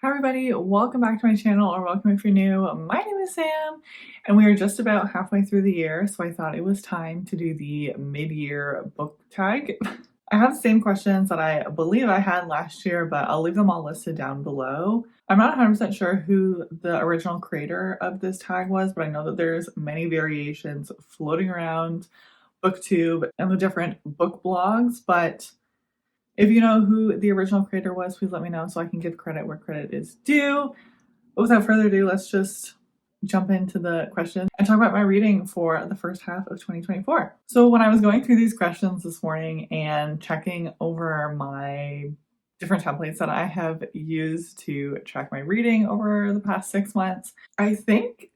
Hi everybody, welcome back to my channel, or welcome if you're new. My name is Sam and we are just about halfway through the year, so I thought it was time to do the mid-year book tag. I have the same questions that I believe I had last year, but I'll leave them all listed down below. I'm not 100% sure who the original creator of this tag was, but I know that there's many variations floating around BookTube and the different book blogs, but if you know who the original creator was, please let me know so I can give credit where credit is due. But without further ado, let's just jump into the questions and talk about my reading for the first half of 2024. So when I was going through these questions this morning and checking over my different templates that I have used to track my reading over the past 6 months, I think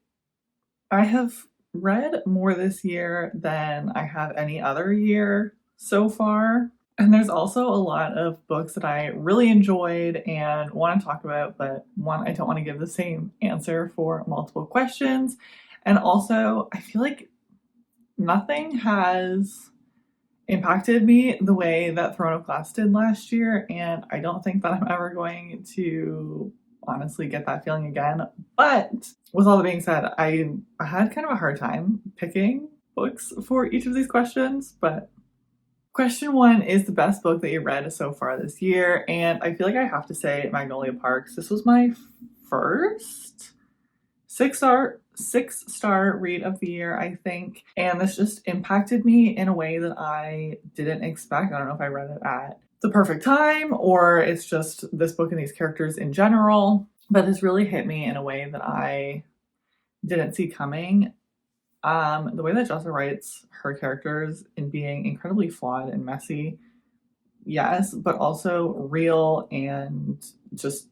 I have read more this year than I have any other year so far. And there's also a lot of books that I really enjoyed and want to talk about, but one, I don't want to give the same answer for multiple questions. And also, I feel like nothing has impacted me the way that Throne of Glass did last year, and I don't think that I'm ever going to honestly get that feeling again. But with all that being said, I had kind of a hard time picking books for each of these questions, but question 1 is the best book that you read so far this year, and I feel like I have to say Magnolia Parks. This was my first six-star read of the year, I think, and this just impacted me in a way that I didn't expect. I don't know if I read it at the perfect time or it's just this book and these characters in general, but this really hit me in a way that I didn't see coming. The way that Jessa writes her characters in being incredibly flawed and messy, yes, but also real and just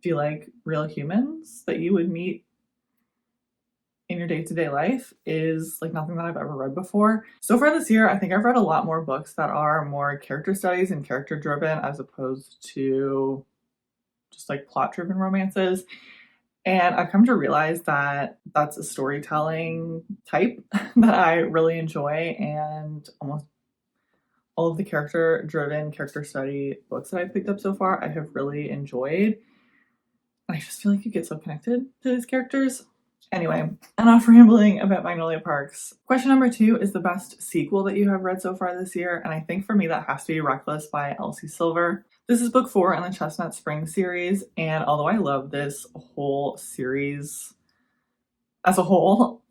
feel like real humans that you would meet in your day-to-day life is like nothing that I've ever read before. So far this year, I think I've read a lot more books that are more character studies and character driven as opposed to just like plot driven romances. And I've come to realize that that's a storytelling type that I really enjoy, and almost all of the character-driven, character study books that I've picked up so far, I have really enjoyed. I just feel like you get so connected to these characters. Anyway, enough rambling about Magnolia Parks. Question number 2 is the best sequel that you have read so far this year, and I think for me that has to be Reckless by Elsie Silver. This is book 4 in the Chestnut Spring series, and although I love this whole series as a whole,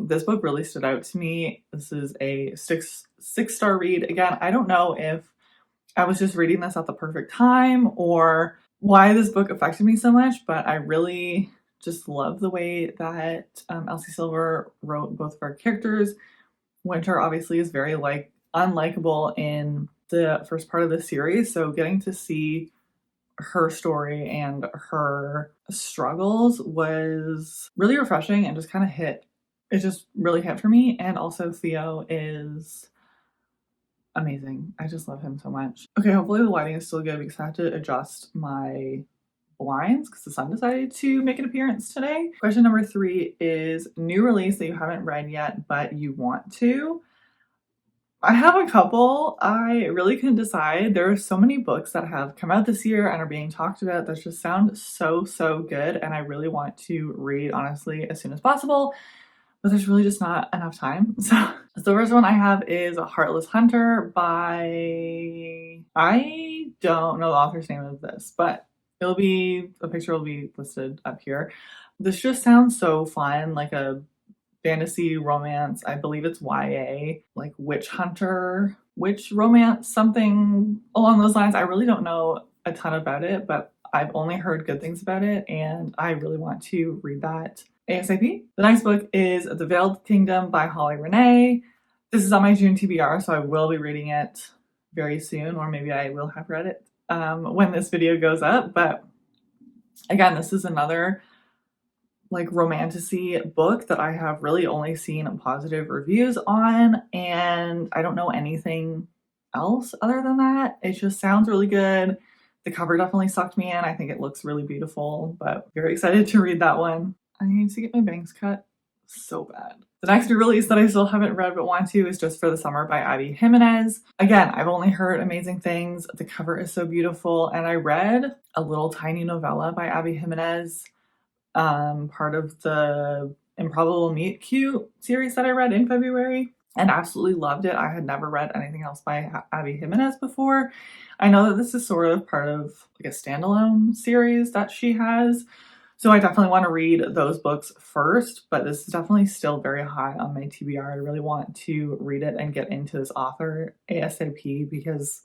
this book really stood out to me. This is a six-star read. Again, I don't know if I was just reading this at the perfect time or why this book affected me so much, but I really just love the way that Elsie Silver wrote both of our characters. Winter obviously is very unlikable in the first part of the series, so getting to see her story and her struggles was really refreshing and just kind of really hit for me. And also Theo is amazing. I just love him so much. Okay, hopefully the lighting is still good because I have to adjust my blinds because the sun decided to make an appearance today. Question number 3 is new release that you haven't read yet but you want to. I have a couple. I really couldn't decide. There are so many books that have come out this year and are being talked about that just sound so good, and I really want to read, honestly, as soon as possible, but there's really just not enough time. So the first one I have is Heartless Hunter by, I don't know the author's name of this, but the picture will be listed up here. This just sounds so fun, like a fantasy romance. I believe it's YA, like witch hunter, witch romance, something along those lines. I really don't know a ton about it, but I've only heard good things about it and I really want to read that ASAP. The next book is The Veiled Kingdom by Holly Renee. This is on my June TBR, so I will be reading it very soon, or maybe I will have read it when this video goes up. But again, this is another like romantasy book that I have really only seen positive reviews on, and I don't know anything else other than that. It just sounds really good. The cover definitely sucked me in. I think it looks really beautiful, but very excited to read that one. I need to get my bangs cut so bad. The next new release that I still haven't read but want to is Just for the Summer by Abby Jimenez. Again, I've only heard amazing things. The cover is so beautiful, and I read a little tiny novella by Abby Jimenez, part of the Improbable Meet Cute series that I read in February, and absolutely loved it. I had never read anything else by Abby Jimenez before. I know that this is sort of part of like a standalone series that she has, so I definitely want to read those books first, but this is definitely still very high on my TBR. I really want to read it and get into this author ASAP because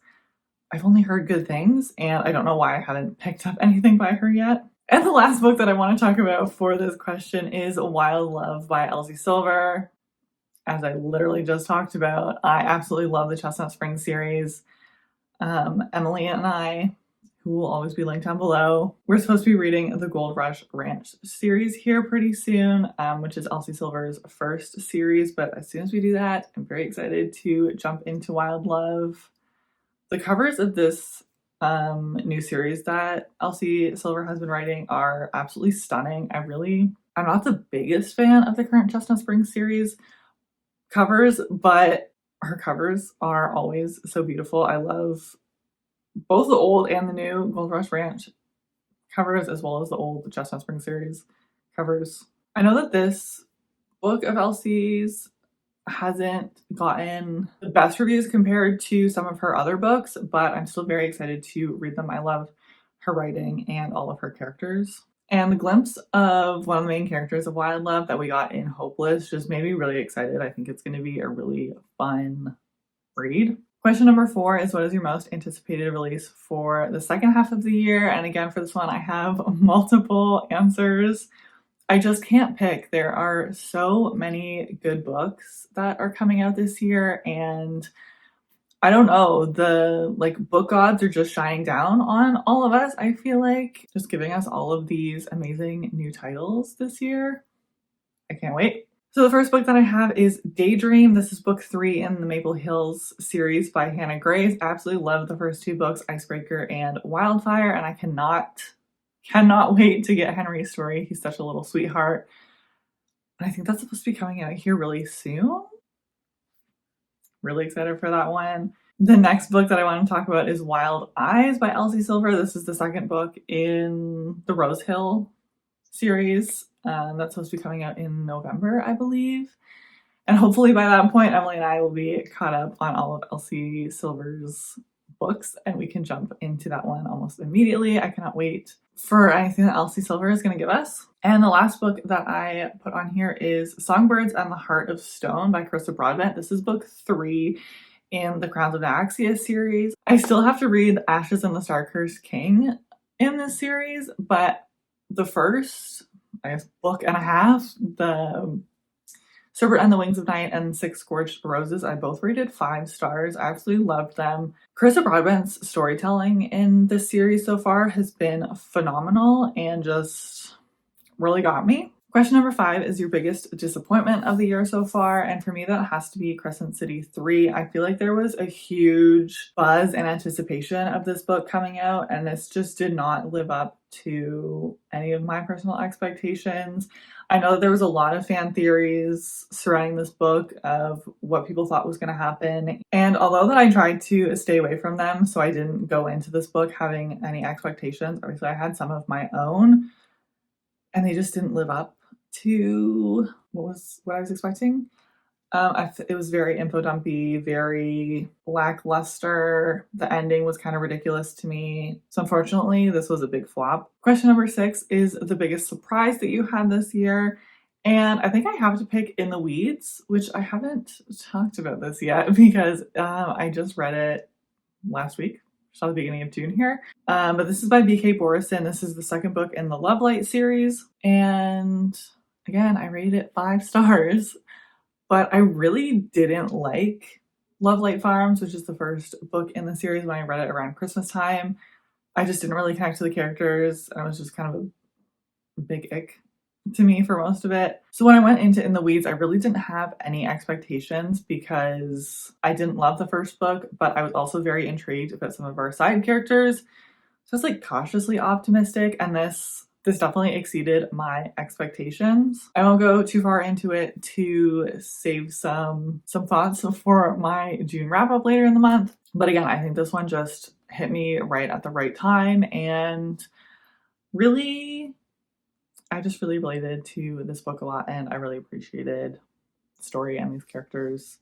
I've only heard good things, and I don't know why I haven't picked up anything by her yet. And the last book that I want to talk about for this question is Wild Love by Elsie Silver. As I literally just talked about, I absolutely love the Chestnut Springs series. Emily and I, who will always be linked down below, we're supposed to be reading the Gold Rush Ranch series here pretty soon, which is Elsie Silver's first series. But as soon as we do that, I'm very excited to jump into Wild Love. The covers of this new series that Elsie Silver has been writing are absolutely stunning. I'm not the biggest fan of the current Chestnut Springs series covers, but her covers are always so beautiful. I love both the old and the new Gold Rush Ranch covers, as well as the old Chestnut Springs series covers. I know that this book of Elsie's hasn't gotten the best reviews compared to some of her other books, but I'm still very excited to read them. I love her writing and all of her characters. And the glimpse of one of the main characters of Wild Love that we got in Hopeless just made me really excited. I think it's going to be a really fun read. Question number 4 is, what is your most anticipated release for the second half of the year? And again, for this one, I have multiple answers. I just can't pick. There are so many good books that are coming out this year, and I don't know, the book gods are just shining down on all of us. I feel like just giving us all of these amazing new titles this year. I can't wait. So the first book that I have is Daydream. This is book 3 in the Maple Hills series by Hannah Grace. I absolutely love the first 2 books, Icebreaker and Wildfire, and I cannot wait to get Henry's story. He's such a little sweetheart. And I think that's supposed to be coming out here really soon. Really excited for that one. The next book that I want to talk about is Wild Eyes by Elsie Silver. This is the second book in the Rose Hill series. That's supposed to be coming out in November, I believe. And hopefully by that point, Emily and I will be caught up on all of Elsie Silver's books, and we can jump into that one almost immediately. I cannot wait for anything that Elsie Silver is going to give us. And the last book that I put on here is Songbirds and the Heart of Stone by Carissa Broadbent. This is book 3 in the Crowns of Nyaxia series. I still have to read Ashes and the Star-Cursed King in this series, but the first, I guess, book and a half, the Serpent and the Wings of Night and 6 Scorched Roses, I both rated 5 stars. I absolutely loved them. Carissa Broadbent's storytelling in this series so far has been phenomenal and just really got me. Question number 5 is your biggest disappointment of the year so far, and for me that has to be Crescent City 3. I feel like there was a huge buzz and anticipation of this book coming out, and this just did not live up to any of my personal expectations. I know that there was a lot of fan theories surrounding this book of what people thought was going to happen, and although that I tried to stay away from them so I didn't go into this book having any expectations, obviously I had some of my own, and they just didn't live up to what I was expecting. It was very info dumpy, very lackluster. The ending was kind of ridiculous to me. So unfortunately, this was a big flop. Question number 6 is the biggest surprise that you had this year. And I think I have to pick In the Weeds, which I haven't talked about this yet because I just read it last week. Just at the beginning of June here. But this is by B.K. Borison. This is the second book in the Lovelight series. And again, I rated it 5 stars. But I really didn't like Lovelight Farms, which is the first book in the series when I read it around Christmas time. I just didn't really connect to the characters, and it was just kind of a big ick to me for most of it. So when I went into In the Weeds, I really didn't have any expectations because I didn't love the first book, but I was also very intrigued about some of our side characters. So I was cautiously optimistic, and this this definitely exceeded my expectations. I won't go too far into it to save some thoughts for my June wrap up later in the month. But again, I think this one just hit me right at the right time, and really, I just really related to this book a lot, and I really appreciated the story and these characters.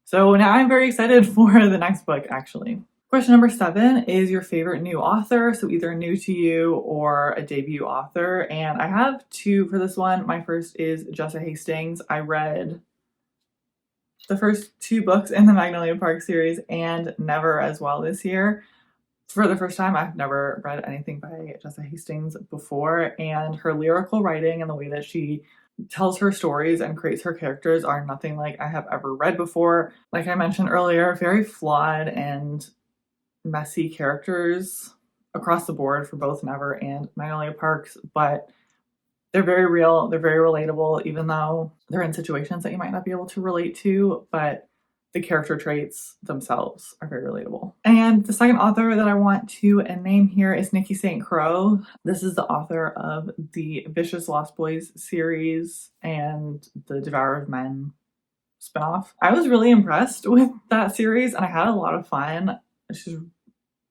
So now I'm very excited for the next book, actually. Question number 7 is your favorite new author, so either new to you or a debut author. And I have 2 for this one. My first is Jessa Hastings. I read the first 2 books in the Magnolia Park series and Never as well this year. For the first time, I've never read anything by Jessa Hastings before, and her lyrical writing and the way that she tells her stories and creates her characters are nothing like I have ever read before. Like I mentioned earlier, very flawed and messy characters across the board for both Never and Magnolia Parks, but they're very real, they're very relatable, even though they're in situations that you might not be able to relate to, but the character traits themselves are very relatable. And the second author that I want to name here is Nikki St. Crow. This is the author of the Vicious Lost Boys series and the Devourer of Men spinoff. I was really impressed with that series and I had a lot of fun. She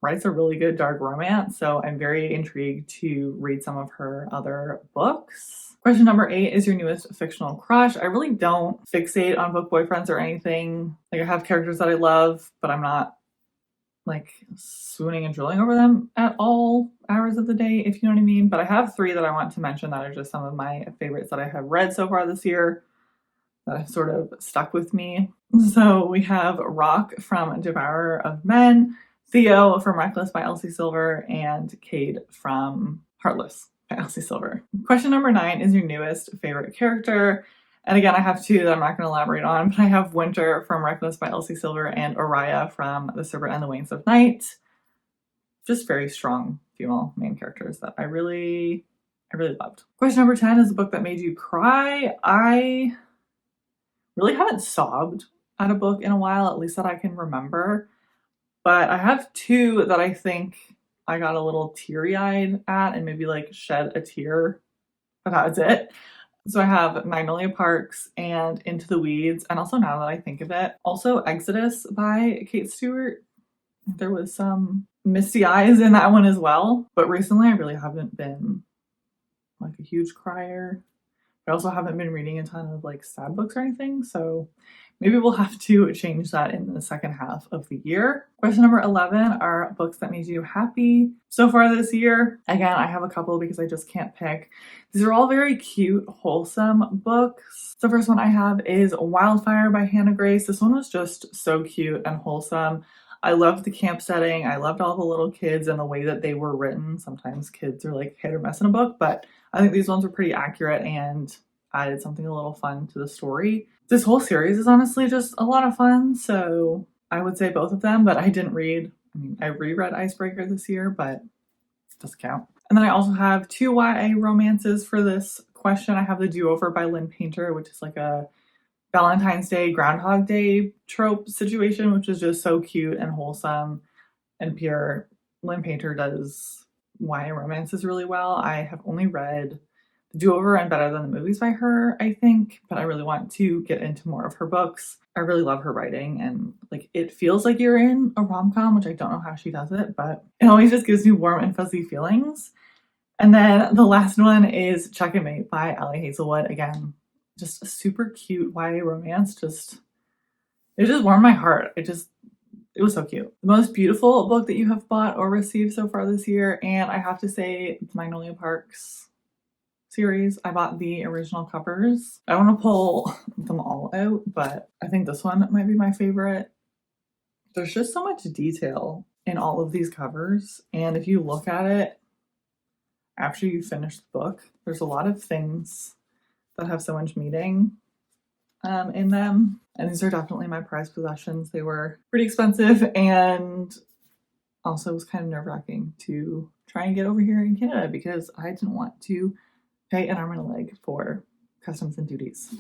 writes a really good dark romance, so I'm very intrigued to read some of her other books. Question number 8 is your newest fictional crush. I really don't fixate on book boyfriends or anything. Like, I have characters that I love, but I'm not like swooning and drooling over them at all hours of the day, if you know what I mean. But I have 3 that I want to mention that are just some of my favorites that I have read so far this year that have sort of stuck with me. So we have Rock from Devourer of Men, Theo from Reckless by Elsie Silver, and Cade from Heartless by Elsie Silver. Question number 9 is your newest favorite character. And again, I have 2 that I'm not going to elaborate on, but I have Winter from Reckless by Elsie Silver and Oriah from The Serpent and the Wings of Night. Just very strong female main characters that I really loved. Question number 10 is the book that made you cry. I really haven't sobbed at a book in a while, at least that I can remember. But I have 2 that I think I got a little teary-eyed at and maybe like shed a tear, but that's it. So I have Magnolia Parks and Into the Weeds, and also Now That I Think of It. Also Exodus by Kate Stewart. There was some misty eyes in that one as well. But recently I really haven't been like a huge crier. I also haven't been reading a ton of like sad books or anything, so maybe we'll have to change that in the second half of the year. Question number 11 are books that made you happy so far this year. Again, I have a couple because I just can't pick. These are all very cute, wholesome books. The first one I have is Wildfire by Hannah Grace. This one was just so cute and wholesome. I loved the camp setting. I loved all the little kids and the way that they were written. Sometimes kids are like hit or miss in a book, but I think these ones were pretty accurate and added something a little fun to the story. This whole series is honestly just a lot of fun, so I would say both of them, but I reread Icebreaker this year, but it doesn't count. And then I also have 2 YA romances for this question. I have The Do-Over by Lynn Painter, which is like a Valentine's Day, Groundhog Day trope situation, which is just so cute and wholesome and pure. Lynn Painter does YA romances really well. I have only read The Do-Over and Better Than the Movies by her, I think, but I really want to get into more of her books. I really love her writing, and like it feels like you're in a rom-com, which I don't know how she does it, but it always just gives me warm and fuzzy feelings. And then the last one is Check and Mate by Allie Hazelwood. Again, just a super cute YA romance. It just warmed my heart. It was so cute. The most beautiful book that you have bought or received so far this year, and I have to say it's Magnolia Parks series. I bought the original covers. I want to pull them all out, but I think this one might be my favorite. There's just so much detail in all of these covers, and if you look at it after you finish the book, there's a lot of things that have so much meaning in them, and these are definitely my prized possessions. They were pretty expensive, and also it was kind of nerve-wracking to try and get over here in Canada because I didn't want to pay an arm and a leg for customs and duties.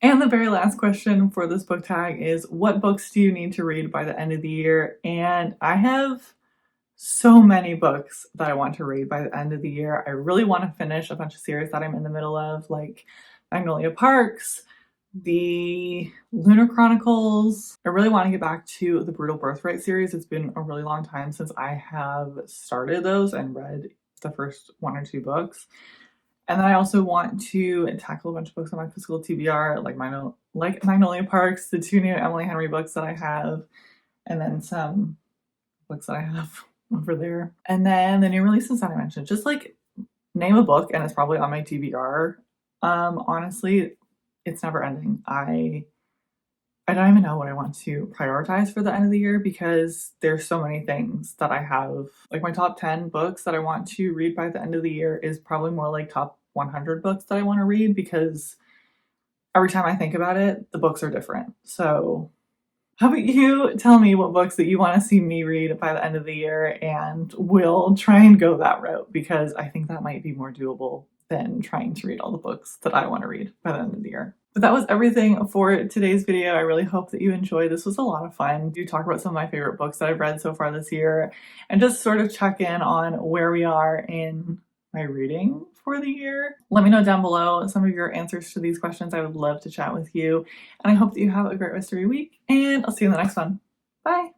And the very last question for this book tag is, what books do you need to read by the end of the year? And I have so many books that I want to read by the end of the year. I really want to finish a bunch of series that I'm in the middle of, like Magnolia Parks, the Lunar Chronicles. I really want to get back to the Brutal Birthright series. It's been a really long time since I have started those and read the first 1 or 2 books. And then I also want to tackle a bunch of books on my physical TBR, like Magnolia Parks, the 2 new Emily Henry books that I have, and then some books that I have over there. And then the new releases that I mentioned, just like name a book and it's probably on my TBR. Honestly, it's never ending. I don't even know what I want to prioritize for the end of the year because there's so many things that I have. Like my top 10 books that I want to read by the end of the year is probably more like top 100 books that I want to read, because every time I think about it, the books are different. So how about you tell me what books that you want to see me read by the end of the year, and we'll try and go that route, because I think that might be more doable than trying to read all the books that I want to read by the end of the year. But that was everything for today's video. I really hope that you enjoyed. This was a lot of fun. I do talk about some of my favorite books that I've read so far this year and just sort of check in on where we are in my reading for the year. Let me know down below some of your answers to these questions. I would love to chat with you. And I hope that you have a great rest of your week, and I'll see you in the next one. Bye!